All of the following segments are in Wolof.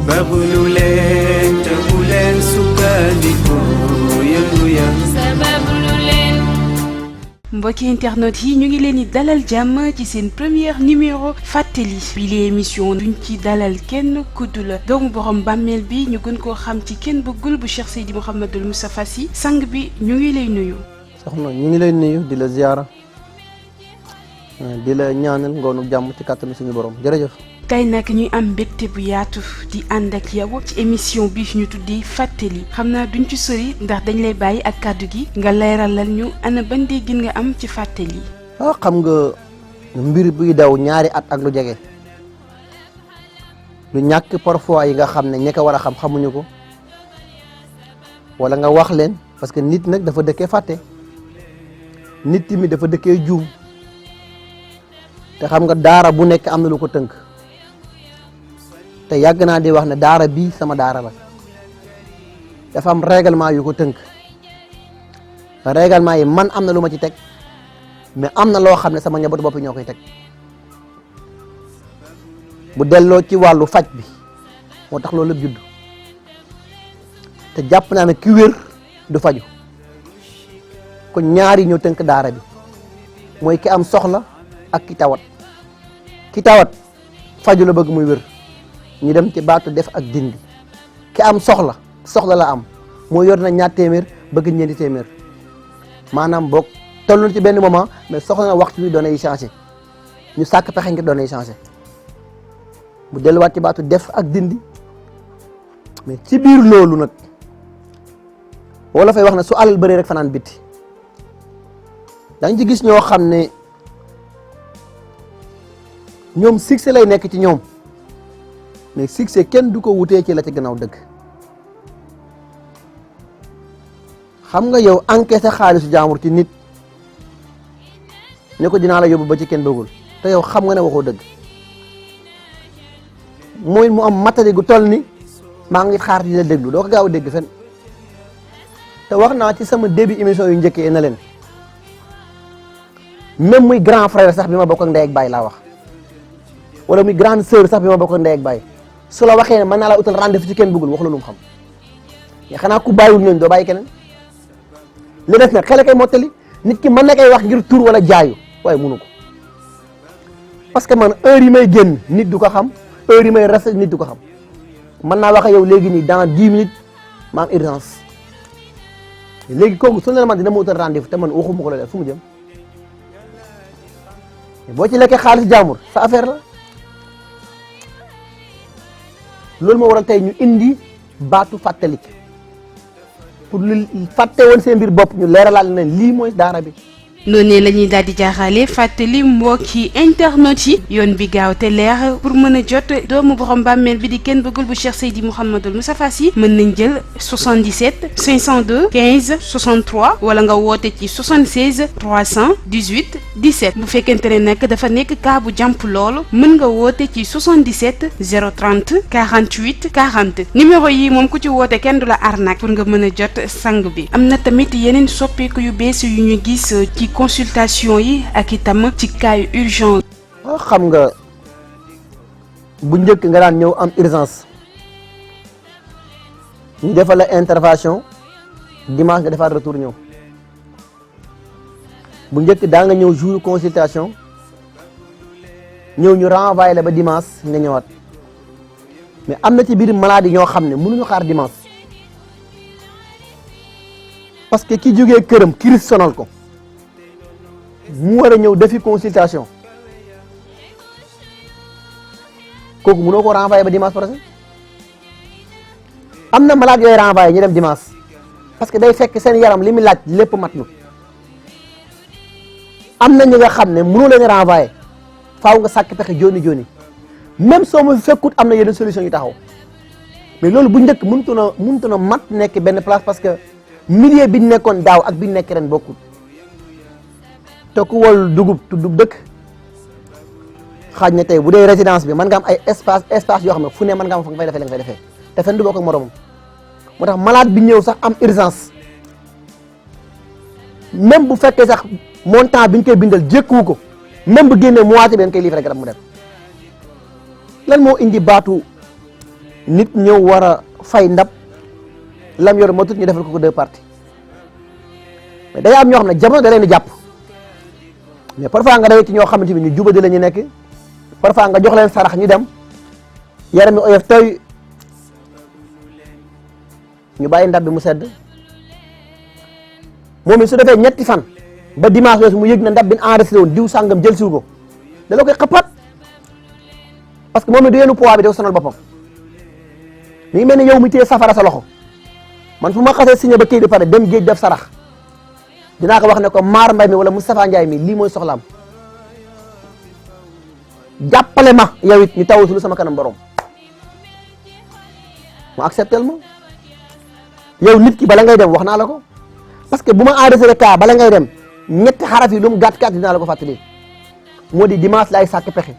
sabablu leen te bu leen sukkandiku yëngu ya sabablu leen. mbokki internet yi ñu ngi leen di dalal jàmm ci seen première numéro fàttali bi li émission duñ ci dalal kenn kuddul doomu borom bàmmeel bi ñu gën koo xam ci kenn bëggul bu Cheikh Seydi Mouhamadul Moustapha Sy sang bi ñu ngi lay nuyu. soxna ñu ngi lay nuyu di la ziyaara di la ñaanal ngoonu jàmm ci kàttanu suñu borom jërëjëf. tey nag ñuy am mbégte bu yaatu di ànd ak yow ci émission bi ñu tuddee fàttali xam naa duñ ci sori ndax dañ lay bàyyi ak kàddu gi nga leeralal ñu ana ban déggin nga am ci fàttali. xam nga mbir buy daw ñaari at ak lu jege lu ñàkk parfois yi nga xam ne ñi ko war a xam xamuñu ko wala nga wax leen parce que nit nag dafa dëkkee fàtte nit tamit dafa dëkkee juum te xam nga daara bu nekk am na lu ko tënk. te yàgg naa di wax ne daara bii sama daara la dafa am règlement yu ko tënk règlement yi man am na lu ma ci teg mais am na loo xam ne sama njabootu bopp ñoo koy teg bu delloo ci wàllu faj bi moo tax loolu lépp judd te jàpp naa ne ki wér du faju kon ñaari ñoo tënk daara bi mooy ki am soxla ak ki tawat faju la bëgg muy wér ñu dem ci baatu def ak dindi ki am soxla la am moo yor na ñaar téeméer bëgg ñeenti téeméer maanaam boog toll na ci benn moment mais soxla na waxtu bi données yi changé ñu sàkk pexe ngir données yi changé mu delluwaat ci baatu def ak dindi mais ci biir loolu nag wala fay wax ne su alal bëree rek fanaan bitti da nga ci gis ñoo xam ne ñoom succès lay nekk ci ñoom mais succès kenn du ko wutee ci la ci gannaaw dëgg xam nga yow encaissé xaalisu jaamur ci nit ne ko dinaa la yóbbu ba ci kenn bëggul te yow xam nga ne waxoo dëgg mooy mu am matadi gu toll ni maa ngi xaar di la déglu doo ko gaaw a dégg fen te wax naa ci sama début émission yu njëkkee na leen même muy grand frère sax bi ma bokk ak ndey ak baay laa wax wala muy grande sœur sax bi ma bokk ak ndey ak baay su la waxee ne mën naa la utal rendez-vous ci kenn bëggul wax la lu mu xam mais xanaa ku bàyyiwul ñooñu doo bàyyi keneen li des nag xel kay mottali nit ki mën na koy wax ngir tur wala jaayu waaye mënu ko parce que man heure yi may génn nit du ko xam heure yi may reste nit du ko xam mën naa wax ak yow léegi nii dans 10 minutes ma am urgence léegi kooku su ne la man dina ma utal rendez-vous te man waxuma ko la fu mu jëm boo ci lekkee xaalis jàmbur sa affaire la. loolu moo waral tey ñu indi baatu fàttalik pour lu fàtte woon seen mbir bopp ñu leeralal ne lii mooy daara bi. noonu la ñuy daal di jaaxaale fàttali mbokki internet yi yoon bi gaaw te leer pour mën a jot doomu borom bàmmeel bi di kenn bëggul bu Cheikh Seydi Mouhamadul Moustapha Sy mën nañ jël 77 502 15 63 wala nga woote ci 76 318 17 bu fekkente ne nag dafa nekk cas bu jàmp loolu mën nga woote ci 77 030 48 40 numéro yi moom ku ci woote kenn du la arnaque pour nga mën a jot sang bi am na tamit yeneen soppeeku yu bees yu ñu gis ci consultation yi ak itam ci cas urgent. xam nga bu njëkk nga daan ñëw am urgence ñu defal la intervention dimanche nga defaat retour ñëw bu njëkk daa nga ñëw jour consultation ñëw ñu renvoyé la ba dimanche nga ñëwaat mais am na ci biir maladie ñoo xam ne mënuñu xaar dimanche parce que ki jógee këram crise sonal ko. mu war a ñëw defi consultation kooku mënoo ko renvoyer ba dimanche prochain am na malade yooyu renvoyer ñu dem dimanche parce que day fekk seen yaram li mu laaj lépp mat na am na ñi nga xam ne mënoo leen renvoyer faaw nga sàkk pexe joni même soo ma fekkut am na yeneen solution yu taxaw mais loolu bu njëkk mënutu na mat nekk benn place parce que milieu bi ñu nekkoon daaw ak bi ñu nekk ren bokkut. te ku wol dugub tuddub dëkk xaaj na tey bu dee résidence bi mën nga am ay espace yoo xam ne fu ne mën nga am fa nga fay defee la nga fay defee te fenn du bokk ak moromam moo tax malade bi ñëw sax am urgence même bu fekkee sax montant bi ñu koy bindal jékkuwu ko même bu génnee moitié bi dañ koy livré garab mu dem lan moo indi baatu nit ñëw war a fay ndab lam yor matut ñu defal ko 2 parties mais day am ñoo xam ne jamono da leen di jàpp mais parfois nga day ci ñoo xamante ni ñu jubadi la ñu nekk parfois nga jox leen sarax ñu dem yaram mi oyof tey ñu bàyyi ndab bi mu sedd moom it su defee ñetti fan ba dimanche weesu mu yëg na ndab bi enregistré woon diw sàngam jël siw ko da la koy xëppaat parce que moom it du yenu poids bi dafa sonal boppam mi ngi mel ni yow mi téye safara sa loxo man fu ma xasee signé ba kii di pare dem géej def sarax dinaa ko wax ne ko Maar Mbay mi wala Moustapha Ndiaye mi lii mooy soxlaam jàppale ma yow it ñu tawatul sama kanam borom mu acceptel ma yow nit ki bala ngay dem wax naa la ko parce que bu ma enregistré cas bala ngay dem ñetti xaraf yi lu mu gàtt dinaa la ko fàttali moo di dimanche laay sàkk pexe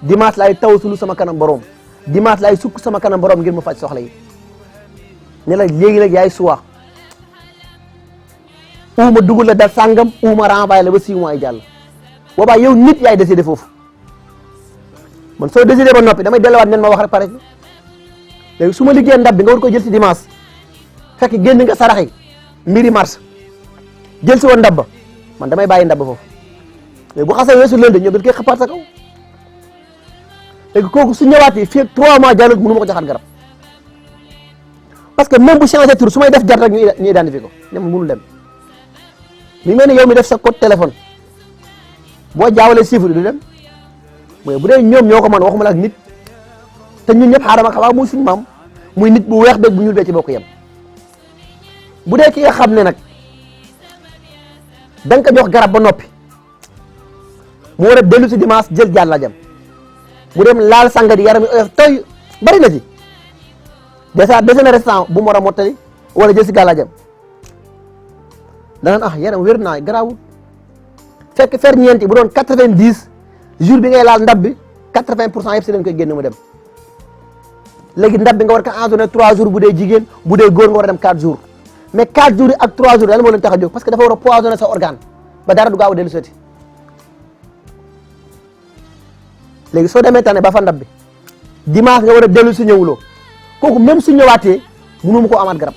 dimanche laay tawatul sama kanam borom dimanche laay sukk sama kanam borom ngir mu faj soxla yi ne la léegi nag yaay suwa uuma dugul la dal sàngam uuma renvoyé la ba 6 mois yi jàll boobaa yow nit yaay décidé foofu man soo décidé ba noppi damay delluwaat nen ma wax rek pare léegi su ma liggéey ndab bi nga war ko jël si dimanche fekk génn nga sarax yi mbiri mars jël si woon ndab ba man damay bàyyi ndab ba foofu léegi bu xasee weesu lundi ñëw dañ koy xapaat sa kaw léegi kooku su ñëwaatee fii ak 3 mois jàllul mënu ma ko joxaat garab parce que même bu changé tur su may def jar rek ñu identifié ko ne ma mënul dem mi mel ni yow mi def sa code téléphone boo jaawalee chiffre du dem mooy bu dee ñoom ñoo ko mën waxuma la ak nit te ñun ñëpp Aadama ak Xawaa muy suñu maam muy nit bu weex beeg bu ñuul bee ci bokk yem bu dee ki nga xam ne nag da nga ko jox garab ba noppi mu war a dellu si dimanche jël jàllajam mu dem laal sanga di yaram oyof toy bari na ci dèjà dese na restant bu mu war a mottali wala jël si gàllaajam danaan yaram wér naa garaawul fekk ferñeent yi bu doon 90 jour bi ngay laal ndab bi 80% yëpp si leen koy génn mu dem léegi ndab bi nga war ko entonné 3 jours bu dee jigéen bu dee góor nga war a dem 4 jours mais 4 jours yi ak 3 jours lan moo leen tax a jóg parce que dafa war a poisonné sa organe ba dara du gaaw a dellu sotti léegi soo demee tane ba fa ndab bi dimanche nga war a dellu si ñëwuloo kooku même su ñëwaatee mënu ma koo amaat garab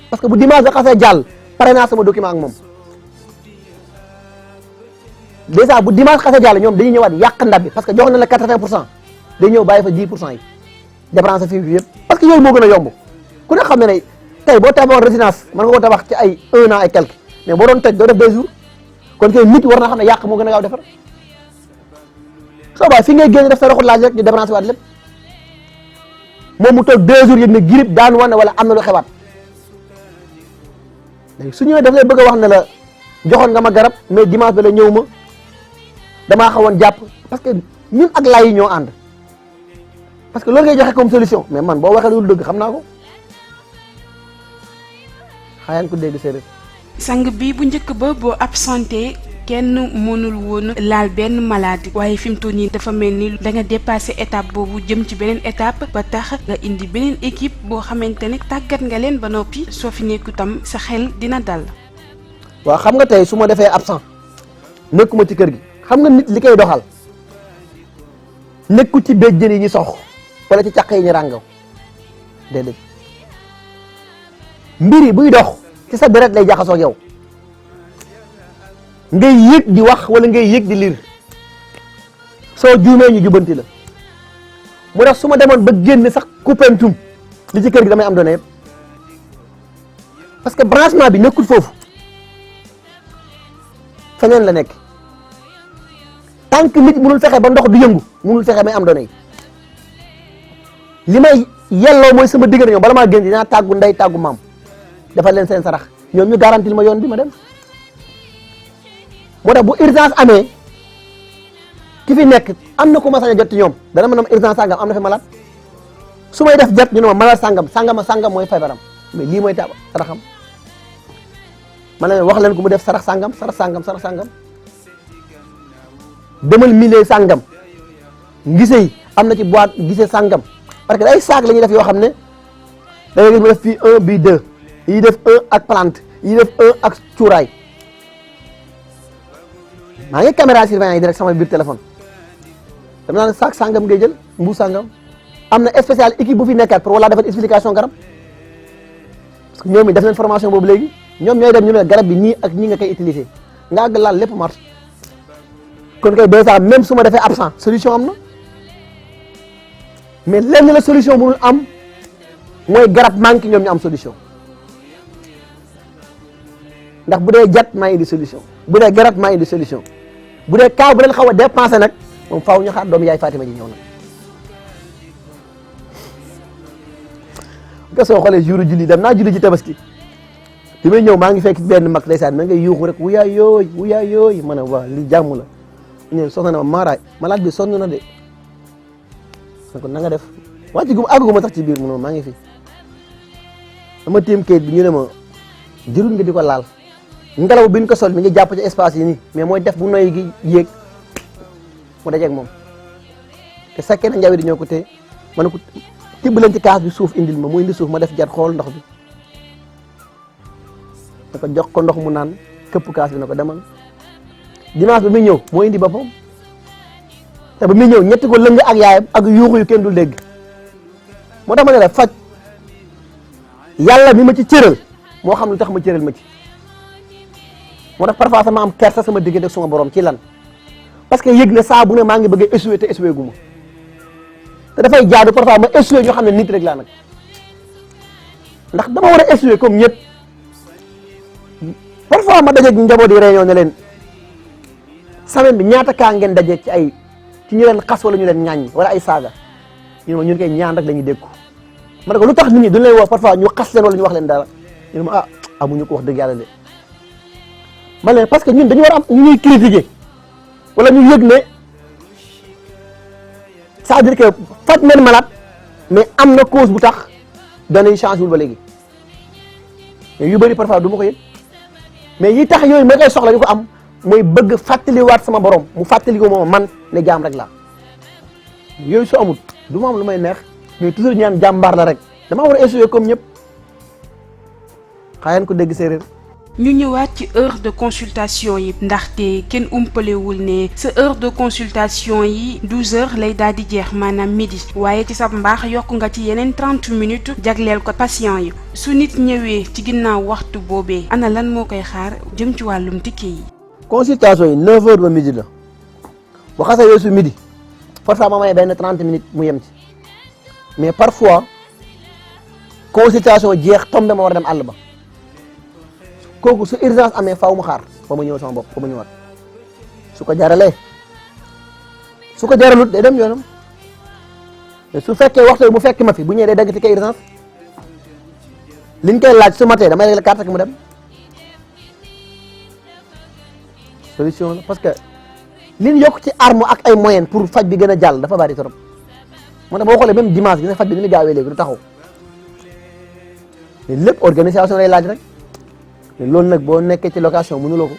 parce que bu dimanche nga xasee jàll pare naa sama document ak moom déjà bu dimanche xasee jàll ñoom dañuy ñëwaat yàq ndab bi parce que jox na la 80% day ñëw bàyyi fa 10% yi débranché fi yëpp parce que yooyu moo gën a yomb ku ne xam ne ne tey boo tabaxoon résidence mën nga ko tabax ci ay 1 an et quelque mais boo doon toj doo def 2 jours kon kay nit war na xam ne yàq moo gën a gaaw defar soo bàyyi fi ngay génn def sa roxul laaj rek ñu débranché waat lépp moom mu toog 2 jours yëg ne girib daan wane wala am na lu xewaat léegi su ñëwee daf lay bëgg a wax ne la joxoon nga ma garab mais dimanche ba la ñëw ma damaa xawoon jàpp parce que ñun ak lay yi ñoo ànd parce que loolu ngay joxe comme solution mais man boo waxee lu dëgg xam naa ko xayaan ko dégg séeréer sang bi bu njëkk ba boo absenté kenn mënul woon laal benn maladie waaye fi mu toll nii dafa mel ni da nga dépassé étape boobu jëm ci beneen étape ba tax nga indi beneen équipe boo xamante ne tàggat nga leen ba noppi soo fi nekku tam sa xel dina dal. waaw xam nga tey su ma defee absent nekkuma ci kër gi xam nga nit li koy doxal nekku ci béjjën yi ñu sox wala ci caq yi ñu ràngaw déedéet mbir yi buy dox ci sa deret lay jaxasoo ak yow ngay yëg di wax wala ngay yëg di liir soo juumee ñu jubanti la mu tax su ma demoon ba génn sax coupentum li ci kër gi damay am doone yëpp parce que branchement bi nekkul foofu feneen la nekk tant que nit mënul fexe ba ndox du yëngu mënul fexe may am doone yi li may yelloo mooy sama diggante ñoom bala maa génn dinaa tàggu ndey tàggu maam defal leen seen sarax ñoom ñu garantil ma yoon bi ma dem moo tax bu urgence amee ki fi nekk am na ku ma sañ a jot ci ñoom dana mën a am urgence sàngam am na fi malade su may def jot ñu ne ma malade sàngam mooy feebaram mais lii mooy saraxam ma ne wax leen ko mu def sarax sàngam demal milieu sàngam ngise yi am na ci boîte gise sàngam parce que ay saak la ñuy def yoo xam ne da ngay gis mu def fii 1 bii 2 yi def 1 ak plante yi def 1 ak cuuraay maa ngi caméra surveillance yi direct sama biir téléphone dama naan saak sàngam ngay jël mbuus sàngam am na spécial équipe bu fi nekkaat pour wala defal explication garab parce que ñoom it def nañ formation boobu léegi ñoom ñooy dem ñu ne garab bi nii ak ñi nga koy utiliser nga àgg laal lépp marche kon kay déjà même su ma defee absent solution am na mais lenn la solution mënul am mooy garab manqué ñoom ñu am solution ndax bu dee jat maa indi solution bu dee garab maa indi solution bu dee kaaw bu leen xaw a dépensé nag moom faaw ñu xaar doomu yaay Fatima ji ñëw nag nga soo xoolee jour julli dem naa julli ji tabaski bi may ñëw maa ngi fekk benn mag ndeysaan ma ngay yuuxu rek wuyaay yooy ma ne waa li jàmm la ñëw soxna na ma maaraay malade bi sonn na de kon na nga def wàcc gu àgguma sax ci biir mu ne maa ngi fi dama tiim kayit bi ñu ne ma jërul nga di ko laal ngelaw bi ñu ko sol mi ngi jàpp ci espace yi nii mais mooy def bu noy gi yéeg mu dajeeg moom te sakkee na njawi di ñoo ko téye ma ne ko tibb leen ci kaas bi suuf indil ma mu indi suuf ma def jar xool ndox bi da ko jox ko ndox mu naan këpp kaas bi na ko demal dimanche bi muy ñëw moo indi boppam te ba muy ñëw ñetti ko lëng ak yaayam ak yuuxu yu kenn dul dégg moo tax ma ne la faj yàlla mi ma ci cëral moo xam lu tax ma cëral ma ci moo tax parfois sama am kersa sama diggante ak suma borom ci lan parce que yëg ne saa bu ne maa ngi bëgg a échoué te échoué gu ma te dafay jaadu parfois ma échoué ñoo xam ne nit rek laa nag ndax dama war a échoué comme ñëpp parfois ma dajeeg njaboot yi réunion ne leen semaine bi ñaata kaa ngeen dajeeg ci ñu leen xas wala ñu leen ŋàññ wala ay saaga ñu ne ma ñun koy ñaan rek la ñuy dékku ma ne ko lu tax nit ñi duñ lay wax parfois ñu xas leen wala ñu wax leen dara ñu ne ma ah amuñu ko wax dëgg yàlla de ma leen parce que ñun dañu war a am ñu ñuy critiquer wala ñu yëg ne c'est-à-dire que faj nañ malade mais am na cause bu tax données yi changé wul ba léegi mais yu bëri parfois du ma ko yëg mais yi tax yooyu ma koy soxla ñu ko am mooy bëgg fàttaliwaat sama borom mu fàttali ko moom man ne jaam rek laa yooyu su amul du ma am lu may neex mais toujours ñaan jàmbaar la rek dama war a échouer comme ñëpp xaayaan ko dégg séeréer. ñu ñëwaat ci heure de consultation yi ndaxte kenn umpalewul ne sa heure de consultation yi 12 heures lay daal di jeex maanaam midi waaye ci sa mbaax yokk nga ci yeneen 30 minutes jagleel ko patient yi su nit ñëwee ci ginnaaw waxtu boobee ana lan moo koy xaar jëm ci wàllum ticket yi. consultation yi 9 heures ba midi la bu xasee weesu midi parfois ma may benn 30 minutes mu yem ci mais parfois consultation jeex tombé ma war a dem àll ba. kooku su urgence amee faaw mu xaar ba ma ñëw sama bopp ba ma ñëwaat su ko jaralee su ko jaralut day dem yoonam su fekkee waxtu mu fekk ma fi bu ñëwee day dagg ci kay urgence liñ koy laaj su matee damay régler carte mu dem solution la parce que liñ yokk ci arme ak ay moyens pour faj bi gën a jàll dafa bari trop moo tax boo xoolee même dimanche gi nga faj bi ni muy gaawee léegi du taxaw mais lépp organisation lay laaj rek. loolu nag boo nekkee ci location mënuloo ko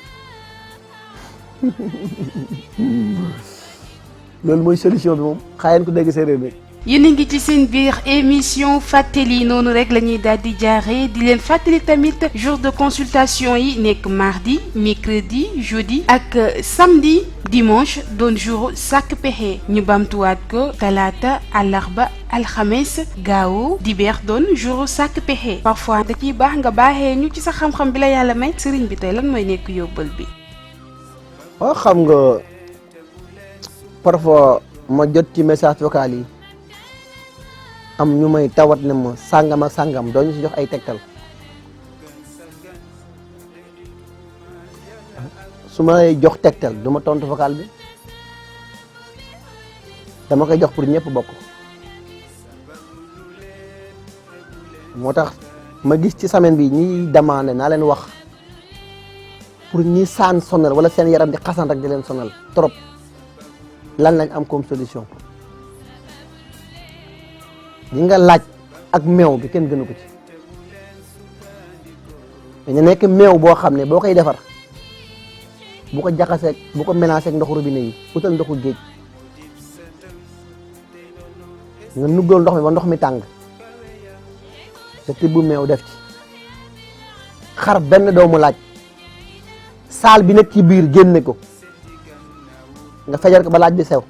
loolu mooy solution bi moom xaayaan ko dégg séeréer bi. yéen a ngi ci seen biir émission fàttali noonu rek la ñuy daal di jaaree di leen fàttali tamit jour de consultation yi nekk mardi mercredi jeudi ak samedi dimanche doon jour sàkk pexe ñu bamtuwaat ko talaata àllarba alxames gaawu dibeer doon jour sàkk pexe parfois da ciy baax nga baaxee ñu ci sa xam-xam bi la yàlla may sëriñ bi tey lan mooy nekk yóbbal bi. waaw xam nga parfois ma jot ci message vocal yi. am ñu may tawat ne ma sàngam ak sàngam doo ñu si jox ay tegtal su ma lay jox tegtal du ma tontu vocal bi dama koy jox pour ñëpp bokk moo tax ma gis ci semaine bi ñiy demandé naa leen wax pour ñi saan sonal wala seen yaram di xasan rek di leen sonal trop lan lañ am comme solution. li nga laaj ak meew bi kenn gënu ko ci dañu nekk meew boo xam ne boo koy defar bu ko jaxasee bu ko mélangé ak ndoxu robinet yi utal ndoxu géej nga nuggal ndox mi ba ndox mi tàng nga tibb meew def ci xar benn doomu laaj saal bi nekk ci biir génne ko nga fejar ko ba laaj bi sew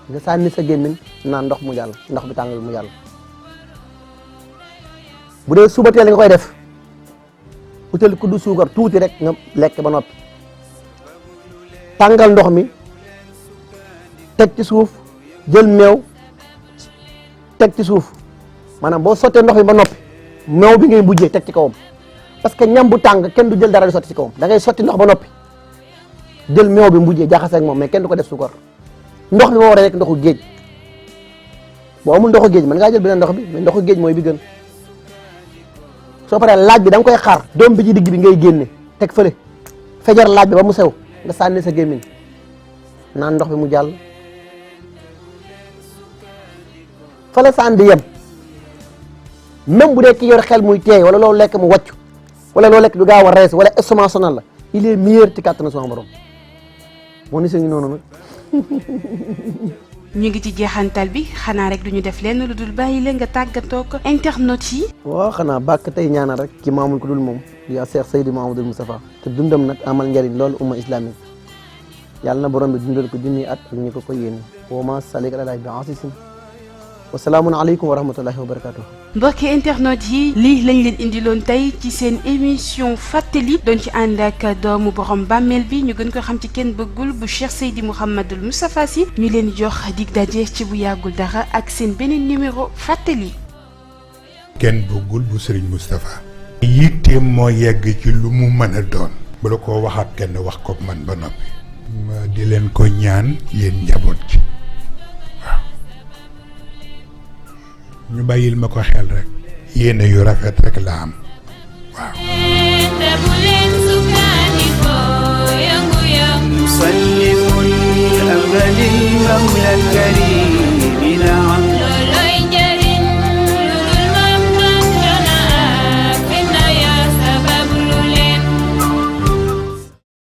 nga sànni sa gémmiñ naan ndox mu jàll ndox bi tàngal mu jàll. bu dee suba teel nga koy def utal kuddu suukar tuuti rek nga lekk ba noppi tàngal ndox mi teg ci suuf jël meew teg ci suuf maanaam boo sottee ndox mi ba noppi meew bi ngay bujjee teg ci kawam parce que ñam bu tàng kenn du jël dara di sotti ci kawam da ngay sotti ndox ba noppi jël meew bi mbujjee jaxase ak moom mais kenn du ko def suukar ndox bi moo war a nekk ndoxu géej boo amul ndoxu géej mën ngaa jël beneen ndox bi mais ndoxu géej mooy bi gën. soo paree laaj bi da nga koy xaar doom bi ci digg bi ngay génne teg fële fejar laaj bi ba mu sew nga sànni sa gémmiñ naan ndox bi mu jàll fa la sànni yem même bu dee ki yor xel muy teey wala loolu lekk mu wàccu wala loolu lekk du gaaw a rees wala estomac sonal la il est meilleur ci kàttanu sama borom moo ni sa ngi noonu nag. ñu ngi ci jeexantal bi xanaa rek duñu def lenn lu dul bàyyi la nga tàggatoo ko internet yi. waaw xanaa bàkk tey ñaanal rek ci maamul ko dul moom yaa Cheikh Seydi Mouhamadoul Moustapha te dundam nag amal njariñ loolu umma islamique yàlla na borom bi dundal ko junniy at ak ñi ko ko yéene wa ma salik ala bi asisin wa salaamun aleykum wa rahmatullahi wa barakatuh. mbokki internet yi lii lañ leen indiloon tey ci seen émission fàttali doon ci ànd ak doomu borom bàmmeel bi ñu gën ko xam ci kenn bëggul bu Cheikh Seydi Mouhamadoul Moustapha Sy ñu leen jox dig daje ci bu yàggul dara ak seen beneen numéro fàttali. kenn bëggul bu Serigne Moustapha. yitteem moo yegg ci lu mu mën a doon. bu la ko waxaat kenn wax ko man ba noppi. ma di leen ko ñaan yéen njaboot ci ñu bàyyil ma ko xel rek yéene yu rafet rek la am waaw. مسلم الأمل المولى الكريم